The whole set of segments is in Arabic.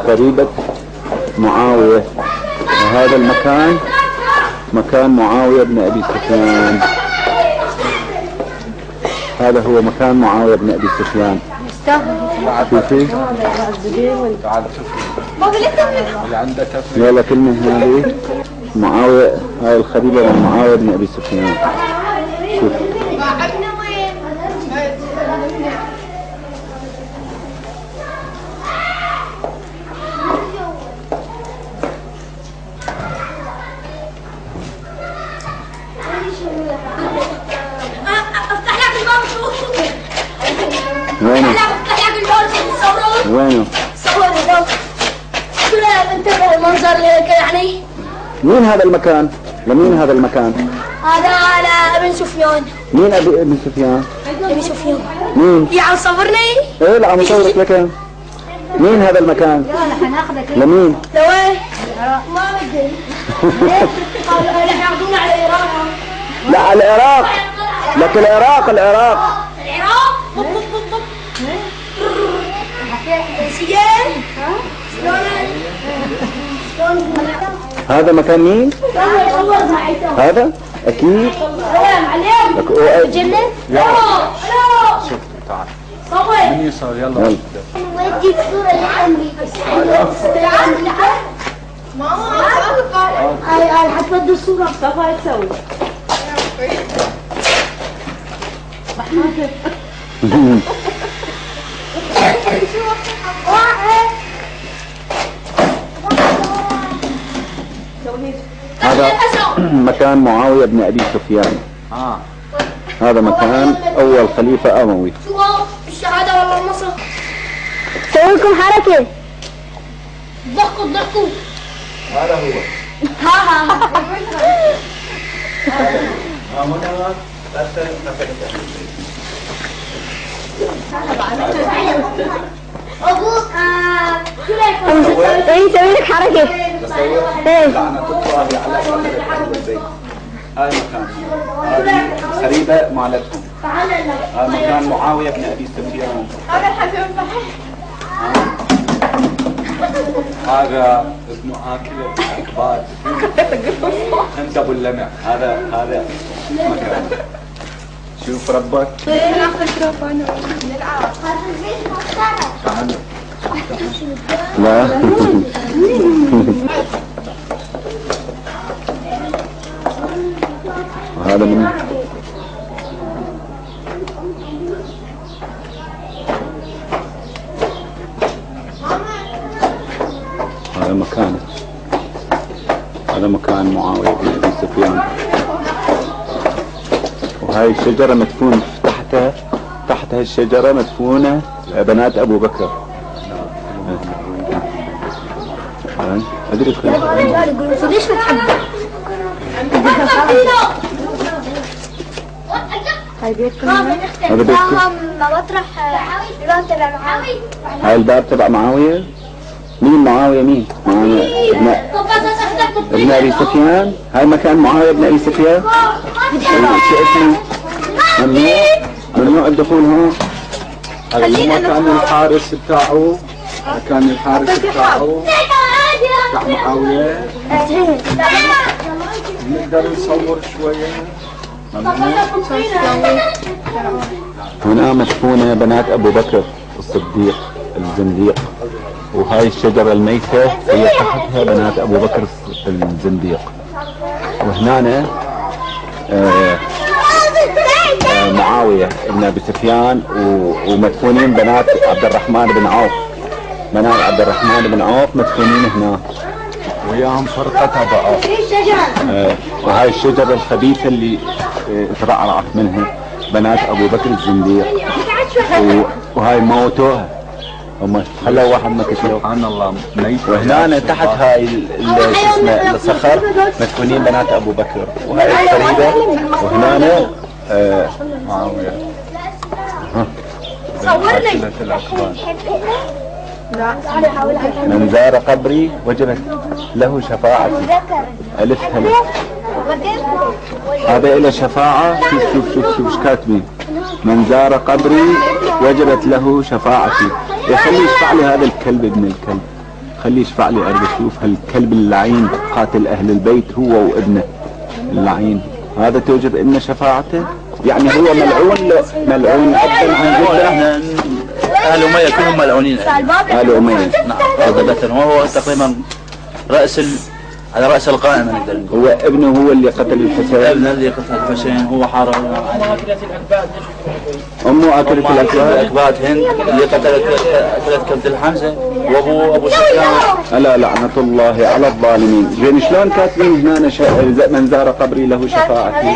قريبة معاوية، وهذا المكان مكان معاوية بن أبي سفيان. هذا هو مكان معاوية بن أبي سفيان. شوفي يلا كلمة هذه معاوية، هاي الخريبة من معاوية بن أبي سفيان. شوف وينه؟ وينه؟ صور هذا كلها منتبه المنظر يعني. مين هذا المكان؟ لمين هذا المكان؟ هذا على ابن سفيان. مين ابن سفيان؟ ابن سفيان. مين؟ يا عم صورني؟ ايه لا عم صورك لك. مين هذا المكان؟ لمين؟ لوين؟ ما بدي. رح ياخذونا على العراق. لا على العراق. لك العراق. العراق؟ طب سجال؟ هذا مكان مين؟ هذا؟ أكيد؟ الجنة؟ لا شوف تعال صور من يسار يلا وديك صورة لعمي ماما هاي حتودي الصورة صفا تسوي هذا مكان معاوية بن أبي سفيان. هذا مكان أول خليفة أموي. شو الشهادة ولا النصر؟ سوي لكم حركة. ضحكوا هذا هو. أبوك ايه سوي لك حركة. ايه لعنة الله على أهل البيت. هاي مكان هذه خريبة مالتهم. هذا مكان معاوية بن أبي سفيان. هذا الحبيب البحر. هذا ابن آكل الأكباد انت ابو اللمع. هذا مكان. شوف ربك. لا وهذا من هذا مكان معاوية بن أبي سفيان. وهاي الشجرة مدفون تحت هالشجرة مدفونة بنات أبو بكر. أدري ليش بتحبه؟ هاي بيتكم. هذا بيتكم. مطرح الباب تبع معاوية. هاي الباب تبع معاوية. مين معاوية مين؟ معاوية ابن أبي سفيان. هاي مكان معاوية ابن أبي سفيان. شو اسمه؟ ممنوع الدخول هون. هذا مكان الحارس بتاعه. مكان الحارس بتاعه بتاع معاوية. نقدر نصور شوية. هنا مدفونة بنات أبو بكر الصديق الزنديق. وهاي الشجرة الميتة هي تحتها بنات أبو بكر الزنديق. وهنا معاوية بن أبي سفيان ومدفونين بنات عبد الرحمن بن عوف. بنات عبد الرحمن بن عوف مدفونين هنا وياهم فرقتها بقى. وهاي الشجرة الخبيثة اللي ترعرعت منها بنات أبو بكر الزنديق. وهاي موتوها هم خلوا واحد ما كتلوا. سبحان الله. وهنا تحت هاي الصخر مدفونين بنات أبو بكر. وهاي الخريبة. وهنا معاوية. صورني. من زار قبري وجبت له شفاعتي. ألف هلا. هذا إله شفاعة. شوف ايش كاتبين. من زار قبري وجبت له شفاعتي. خليه يشفع لي هذا الكلب ابن الكلب، خليه يشفع لي اريد اشوف هالكلب اللعين قاتل اهل البيت هو وابنه اللعين، هذا توجب لنا شفاعته؟ يعني هو ملعون ابدا عن جده. اهل اميه كلهم ملعونين. اهل اميه نعم عادة، وهو تقريبا على راس القائمه نقدر نقول. هو ابنه هو اللي قتل الحسين. ابن اللي قتل الحسين هو حارب عليه. امه اكلت الاكباد هند اللي قتلت كبد الحمزه، وابو سفيان. الا لعنه الله على الظالمين. زين شلون كاتبين هنا من زار قبري له شفاعتي؟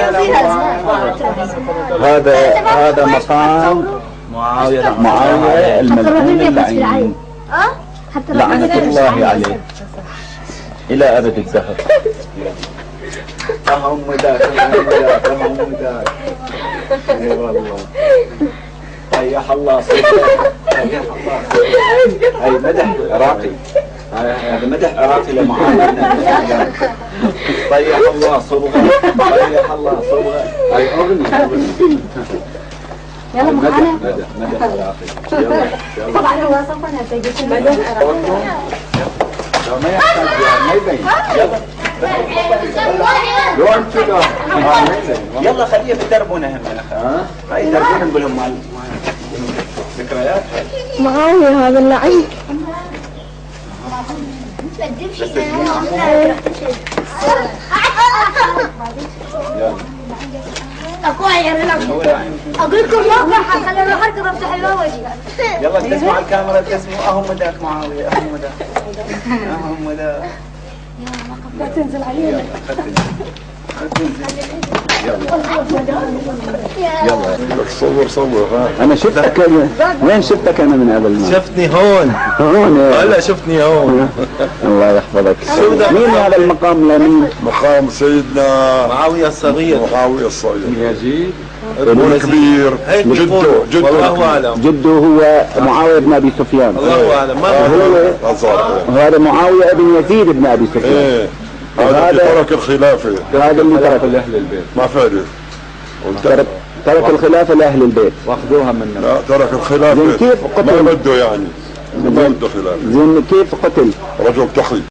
هذا مقام معاويه الملعون اللعين لعنة الله عليه إلى أبد الدهر. هم ذاك هم ذاك. اي والله. ريح الله صدقك، ريح الله صدقك. هاي مدح عراقي، هذا مدح عراقي لمعاوية. ريح الله صدقك، ريح الله صدقك. هاي أغنية. يلا معانا. مدح عراقي. يلا طبعا هو صفنا تجي مدح لو ما يحتاج ما يبين. لو انت يلا خليه يدربونا هم هاي يدربونا نقول لهم مال ذكريات. معاوية هذا اللعين. اقول لكم واقع خلينا نروح اركض افتح الباب واجي. يلا تسمع الكاميرا تسمعوا اهم ذاك معاوية اهم ذاك لا تنزل علينا. يلا صور انا شفتك وين شفتك انا من قبل ما شفتني هون هلا شفتني هون. الله يحفظك. مين هذا المقام لمين؟ مقام سيدنا معاويه الصغير. معاوية الصغير يزيد ابن كبير. جده الله اعلم. جده هو معاوية بن ابي سفيان. الله اعلم. هذا معاوية بن يزيد بن ابي سفيان. ايه هذا اللي ترك الخلافة. هذا اللي ترك لأهل البيت ما فارق. ترك الخلافة لأهل البيت. واخذوها منا. لا ترك الخلافة. زين كيف قتل؟ ما بده يعني ما بده خلافة. زين كيف قتل؟ رجل تقي.